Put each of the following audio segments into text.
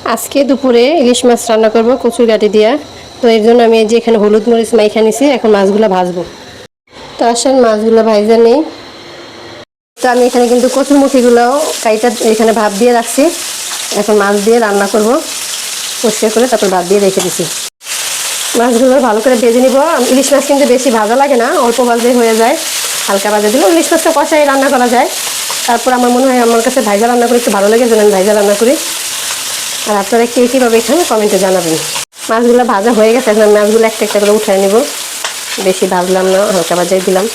আজকে দুপুরে ইলিশ মাছ রান্না করব কচুর গাঁটি দিয়া। তো এর জন্য আমি এই যে এখানে হলুদ মরিচ মাইখা নিছি, এখন মাছগুলো ভাজবো। তো আসেন মাছগুলো ভাইজা নেই। তো আমি এখানে কিন্তু কচুরমুখিগুলোও কাইটা এখানে ভাপ দিয়ে রাখছি, এখন মাছ দিয়ে রান্না করব। পরিষ্কার করে তারপর ভাপ দিয়ে রেখে দিছি। মাছগুলো ভালো করে ভেজে নিব। ইলিশ মাছ কিন্তু বেশি ভাজা লাগে না, অল্প ভাজলে হয়ে যায়। হালকা ভাজা দিলেও ইলিশ মাছটা কষাই রান্না করা যায়। তারপর আমার মনে হয় আমার কাছে ভাইজা রান্না করে একটু ভালো লাগে, যেন আমি ভাইজা রান্না করি। আর আপনারা কে কীভাবে এখানে কমেন্টে জানাবেন। মাছগুলো ভাজা হয়ে গেছে, এখন মাছগুলো একটা একটা করে উঠায় নেব। বেশি ভাজলাম না, হালকা ভাজাই দিলাম।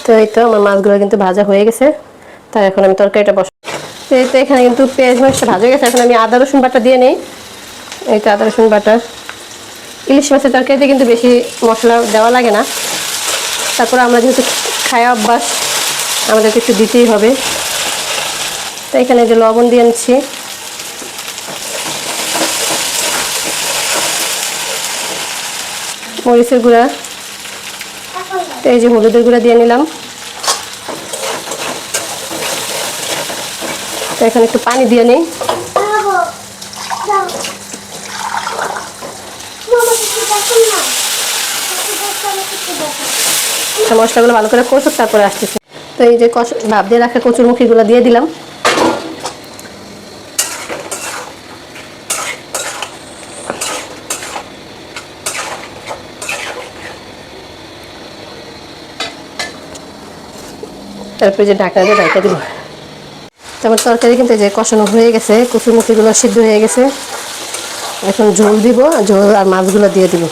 তো এই তো আমার মাছগুলো কিন্তু ভাজা হয়ে গেছে। তাই এখন আমি তরকারিটা বসাই। তো এখানে কিন্তু পেঁয়াজ মরিচটা ভাজা গেছে, এখন আমি আদা রসুন বাটা দিয়ে নেই। এই তো আদা রসুন বাটা। ইলিশ মাছের তরকারিতে কিন্তু বেশি মশলা দেওয়া লাগে না, তারপর আমরা যেহেতু খাওয়া অভ্যাস, আমাদেরকে একটু দিতেই হবে। তো এখানে যে লবণ দিয়ে নিচ্ছি, মরিচের গুঁড়া, তো এই যে হলুদের গুঁড়া দিয়ে নিলাম। তো এখানে একটু পানি দিয়ে নিই। মশলাগুলো ভালো করে কষুক, তারপরে আসতেছে। তো এই যে ভাপ দিয়ে রাখা কচুরমুখিগুলো দিয়ে দিলাম। তারপরে যে ঢাকনা দিয়ে ঢাকা দিব। তারপর তরকারি কিন্তু যে কষানো হয়ে গেছে, কচুরমুখিগুলো সিদ্ধ হয়ে গেছে। এখন ঝোল দিব, ঝোল আর মাছগুলো দিয়ে দিব।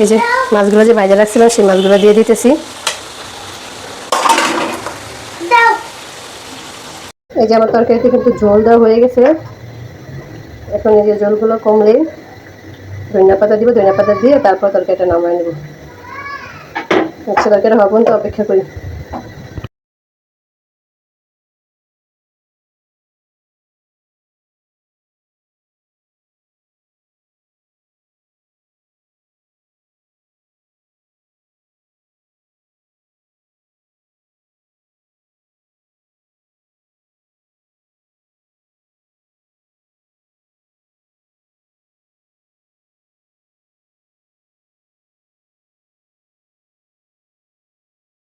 এই যে মাছগুলো যে ভাজা রাখছিলাম, সেই মাছগুলো দিয়ে দিতেছি। এই যে আমার তরকারিতে কিন্তু ঝোল দেওয়া হয়ে গেছে। এখন এই যে ঝোলগুলো কমলে ধনিয়া পাতা দিব, ধনিয়া পাতা দিয়ে তারপর তরকারিটা নামাই নেব। আচ্ছা, তরকারিটা হওয়া পর্যন্ত অপেক্ষা করি।